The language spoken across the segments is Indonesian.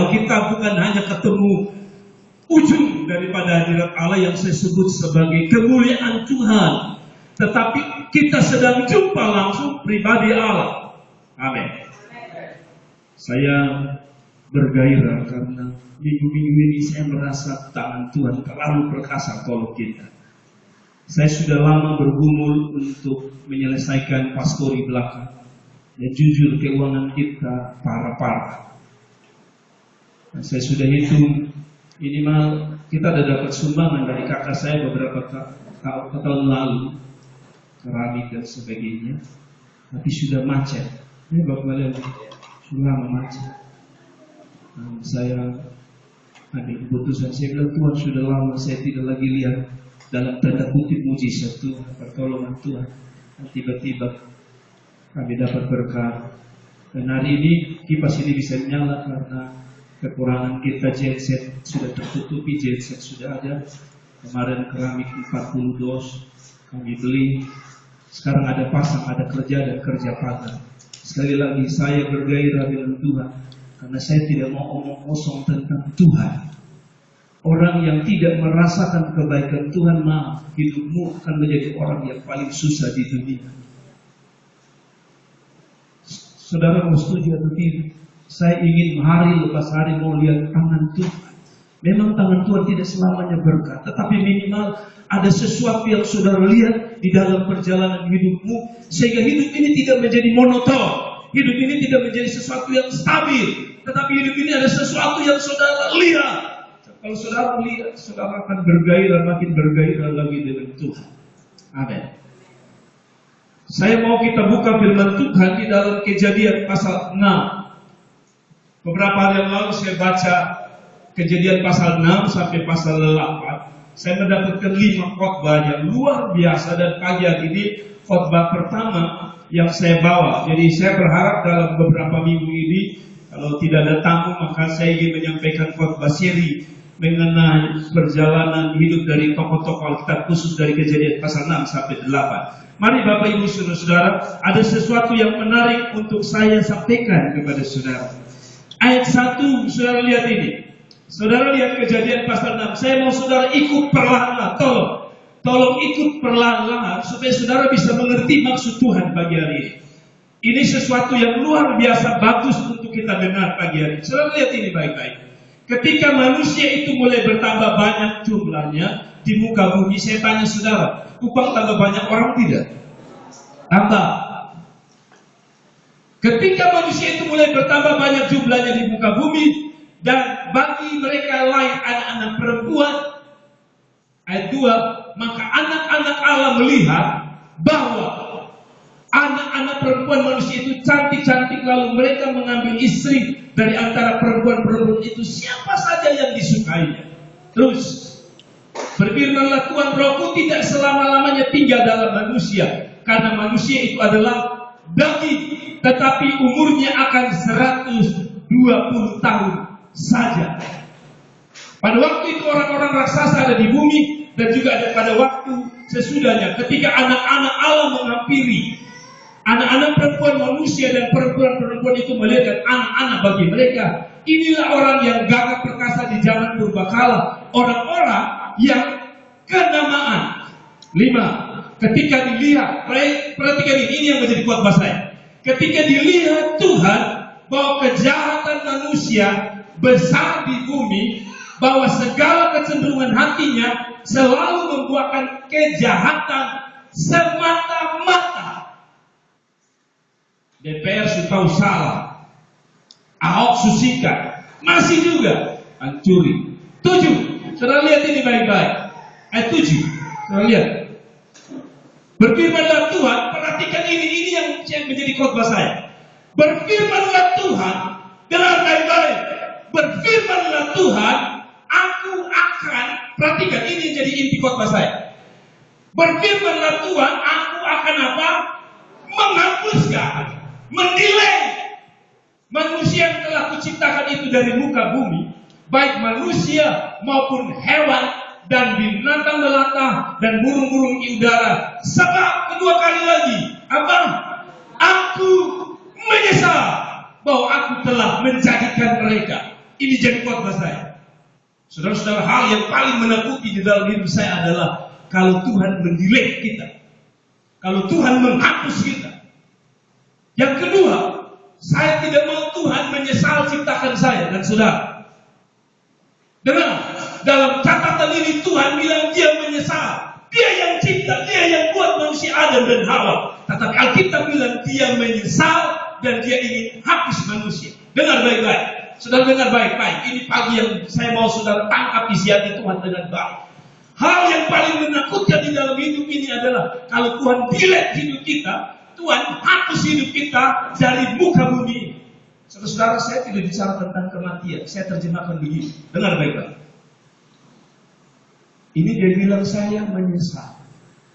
bahwa kita bukan hanya ketemu ujung daripada hadirat Allah yang saya sebut sebagai kemuliaan Tuhan, tetapi kita sedang jumpa langsung pribadi Allah. Amin. Saya bergairah karena minggu-minggu ini saya merasa tangan Tuhan terlalu perkasa tolong kita. Saya sudah lama bergumul untuk menyelesaikan pastori belakang. Dan jujur keuangan kita parah-parah. Saya sudah hitung minimal kita ada dapat sumbangan dari kakak saya beberapa tahun lalu, keramik dan sebagainya, tapi sudah macet. Ini Bapak lihat, sudah lama macet. Saya ambil keputusan, saya bilang Tuhan sudah lama saya tidak lagi lihat dalam tanda kutip mujizat Tuhan, pertolongan Tuhan. Dan tiba-tiba kami dapat berkah. Dan hari ini kipas ini bisa nyala karena kekurangan kita. Genset sudah tertutupi, genset sudah ada. Kemarin keramik 40 dos kami beli. Sekarang ada pasang, ada kerja dan kerja pagar. Sekali lagi saya bergairah dengan Tuhan karena saya tidak mau omong kosong tentang Tuhan. Orang yang tidak merasakan kebaikan Tuhan, maaf, hidupmu akan menjadi orang yang paling susah di dunia. Saudara mau setuju atau tidak? Saya ingin hari lepas hari mau lihat tangan Tuhan. Memang tangan Tuhan tidak selamanya berkat, tetapi minimal ada sesuatu yang saudara lihat di dalam perjalanan hidupmu, sehingga hidup ini tidak menjadi monoton. Hidup ini tidak menjadi sesuatu yang stabil, tetapi hidup ini ada sesuatu yang saudara lihat. Kalau saudara lihat, saudara akan bergairah, makin bergairah lagi dengan Tuhan. Amin. Saya mau kita buka firman Tuhan di dalam Kejadian pasal 6. Beberapa hari yang lalu saya baca Kejadian pasal 6 sampai pasal 8. Saya mendapatkan 5 khotbah yang luar biasa, dan pagi hari ini khotbah pertama yang saya bawa. Jadi saya berharap dalam beberapa minggu ini, kalau tidak ada tamu, maka saya ingin menyampaikan khotbah seri mengenai perjalanan hidup dari tokoh-tokoh Alkitab, khusus dari Kejadian pasal 6 sampai 8. Mari Bapak Ibu Saudara-saudara, ada sesuatu yang menarik untuk saya sampaikan kepada saudara. Ayat 1, saudara lihat ini. Saudara lihat Kejadian pasal 6. Saya mau saudara ikut perlahan-lahan. Tolong ikut perlahan-lahan supaya saudara bisa mengerti maksud Tuhan pagi hari ini. Ini sesuatu yang luar biasa bagus untuk kita dengar pagi hari ini. Saudara lihat ini baik-baik. Ketika manusia itu mulai bertambah banyak jumlahnya di muka bumi, saya tanya saudara, Kupang tambah banyak orang tidak? Tambah. Ketika manusia itu mulai bertambah banyak jumlahnya di muka bumi, dan bagi mereka lahir anak-anak perempuan, ayat 2, maka anak-anak Allah melihat bahwa anak-anak perempuan manusia itu cantik-cantik, lalu mereka mengambil istri dari antara perempuan-perempuan itu, siapa saja yang disukainya. Terus berfirmanlah Tuhan, rohku tidak selama-lamanya tinggal dalam manusia, karena manusia itu adalah daging, tetapi umurnya akan 120 tahun saja. Pada waktu itu orang-orang raksasa ada di bumi, dan juga ada pada waktu sesudahnya, ketika anak-anak Allah menghampiri anak-anak perempuan manusia, dan perempuan-perempuan itu melihat anak-anak bagi mereka. Inilah orang yang gagah perkasa di zaman purbakala, orang-orang yang kenamaan. 5. Ketika dilihat, perhatikan ini yang menjadi khotbah saya. Ketika dilihat Tuhan bahwa kejahatan manusia besar di bumi, bahwa segala kecenderungan hatinya selalu membuahkan kejahatan semata-mata. DPR sudah tahu salah, Ahok susikan, masih juga hancuri. 7, saudara lihat ini baik-baik. Ayat 7, saudara lihat. Berfirmanlah Tuhan, perhatikan ini yang menjadi khotbah saya. Berfirmanlah Tuhan, dengar baik-baik. Berfirmanlah Tuhan, aku akan, perhatikan ini jadi inti khotbah saya. Berfirmanlah Tuhan, aku akan apa? Menghapuskan, menilai manusia yang telah kuciptakan itu dari muka bumi, baik manusia maupun hewan dan binatang melata dan burung-burung di udara. Sebab kedua kali lagi, aku menyesal bahwa aku telah menjadikan mereka. Ini jadi khotbah saya. Saudara-saudara, hal yang paling menakuti di dalam hidup saya adalah kalau Tuhan mendelete kita, kalau Tuhan menghapus kita. Yang kedua, saya tidak mau Tuhan menyesal ciptakan saya dan saudara. Dengar, dalam catatan ini Tuhan bilang dia menyesal. Dia yang cipta, dia yang buat manusia Adam dan Hawa. Tetapi Alkitab bilang dia menyesal dan dia ingin hapus manusia. Dengar baik-baik. Saudara dengar baik-baik. Ini pagi yang saya mau saudara tangkap isi hati Tuhan dengan baik. Hal yang paling menakutkan di dalam hidup ini adalah kalau Tuhan delete hidup kita, Tuhan hapus hidup kita dari muka bumi. Saudara-saudara, saya tidak bicara tentang kematian. Saya terjemahkan begini. Dengar baik-baik. Ini dia bilang saya menyesal.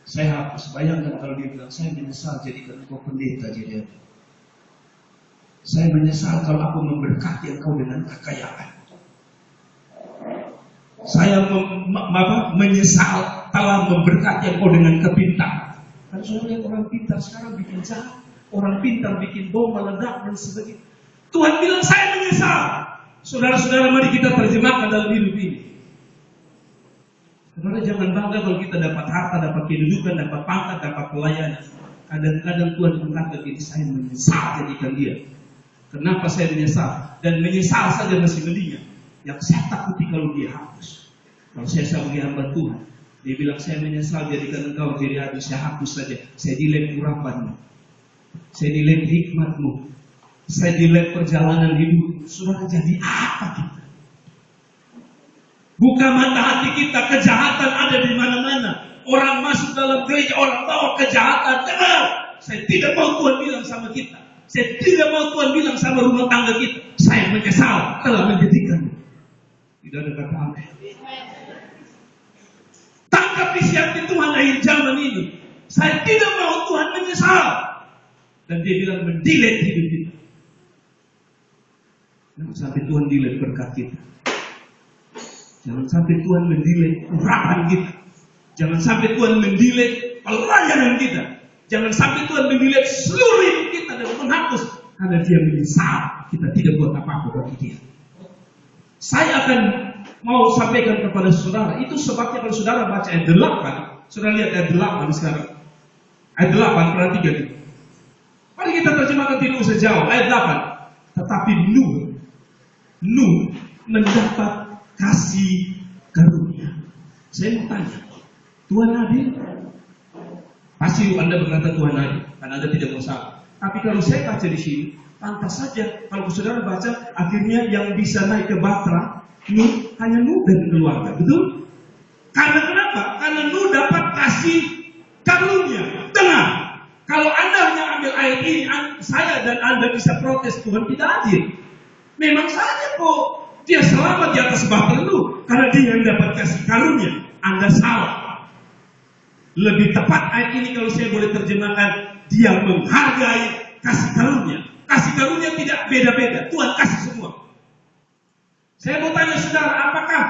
Saya hapus. Bayangkan kalau dia bilang saya menyesal jadikan engkau pendeta jadi apa? Saya menyesal kalau aku memberkati engkau dengan kekayaan. Saya menyesal telah memberkati engkau dengan kepintaran. Kan sudah lihat orang pintar sekarang bikin jahat, orang pintar bikin bom meledak dan sebagainya. Tuhan bilang saya menyesal. Saudara-saudara, mari kita terjemahkan dalam hidup ini. Saudara, jangan bangga kalau kita dapat harta, dapat kedudukan, dapat pangkat, dapat pelayanan. Kadang-kadang Tuhan berkata begini, saya menyesal jadikan dia. Kenapa saya menyesal? Dan menyesal saja masih mendingan. Yang saya takuti kalau dia hapus. Kalau saya sebagai hamba Tuhan, dia bilang saya menyesal jadikan engkau jadi aduh, saya hapus saja. Saya delete urapanmu, saya delete hikmatmu, saya delete perjalanan hidupmu. Saudara, jadi apa kita? Buka mata hati kita, kejahatan ada di mana-mana. Orang masuk dalam gereja, orang bawa kejahatan. Dengar, saya tidak mau Tuhan bilang sama kita. Saya tidak mau Tuhan bilang sama rumah tangga kita, saya menyesal telah menjadikanmu. Tidak ada kata amin. Tangkap isi hati Tuhan akhir zaman ini. Saya tidak mau Tuhan menyesal. Dan dia bilang mendelete hidup kita. Jangan sampai Tuhan delete berkat kita. Jangan sampai Tuhan mendelete urapan kita. Jangan sampai Tuhan mendelete pelayanan kita. Jangan sampai Tuhan mendelete seluruh hidup kita dan menghapus. Karena dia menyesal kita tidak buat apa-apa bagi dia. Saya akan mau sampaikan kepada saudara. Itu sebabnya kalau saudara baca ayat 8. Saudara lihat ayat 8 sekarang. Ayat 8, perhatikan itu. Mari kita terjemahkan tidak usah jauh. Ayat 8. Tetapi Nuh mendapat kasih karunia. Saya mau tanya, Tuhan adil? Pasti Anda berkata Tuhan adil, karena Anda tidak mau salah. Tapi kalau saya baca di sini, pantas saja kalau saudara baca, akhirnya yang bisa naik ke Batra, hanya Nuh dan keluarga, betul? Karena kenapa? Karena Nuh dapat kasih karunia. Dengar, kalau Anda hanya ambil ayat ini, saya dan Anda bisa protes Tuhan tidak adil. Memang saja kok dia selamat di atas Batra Nuh, karena dia yang dapat kasih karunia. Anda salah. Lebih tepat ayat ini kalau saya boleh terjemahkan, dia menghargai kasih karunia. Kasih karunia tidak beda-beda, Tuhan kasih semua. Saya mau tanya saudara, apakah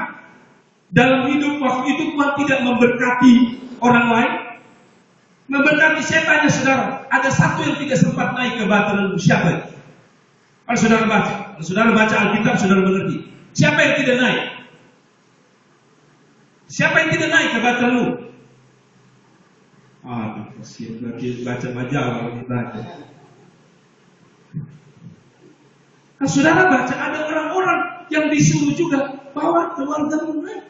dalam hidup waktu itu Tuhan tidak memberkati orang lain? Memberkati, saya tanya saudara, ada satu yang tidak sempat naik ke Batra Nuh, siapa? Kalau saudara baca Alkitab, saudara mengerti. Siapa yang tidak naik? Siapa yang tidak naik ke Batra Nuh? Kasihan berarti baca majalah lebih baca. Kalau saudara baca, ada orang-orang yang disuruh juga bawa keluarga naik.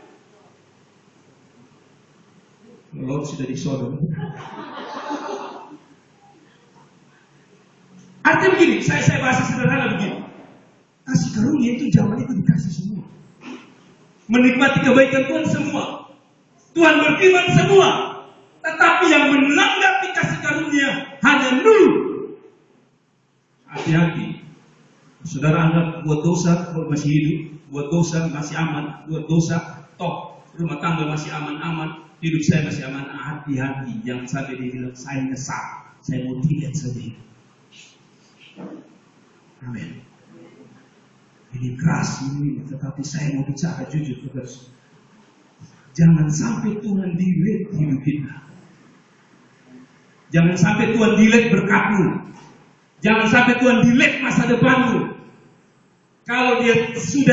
Kalau sudah disodom. Artinya begini, saya bahasa sederhana begini. Kasih karunia itu zaman itu dikasih semua. Menikmati kebaikan Tuhan semua. Tuhan berfirman semua. Tetapi yang menanggapi kasih karunia hanya Nuh. Hati-hati. Saudara anggap buat dosa kalau masih hidup, buat dosa masih aman, buat dosa toh rumah tangga masih aman-aman, hidup saya masih aman. Hati-hati, jangan sampai dia bilang saya nyesal, saya mau tidak saja. Amin. Ini keras ini, tetapi saya mau bicara jujur kepada saudara. Jangan sampai Tuhan delete hidup kita. Jangan sampai Tuhan delete berkatmu. Jangan sampai Tuhan delete masa depanmu. Kalau dia sudah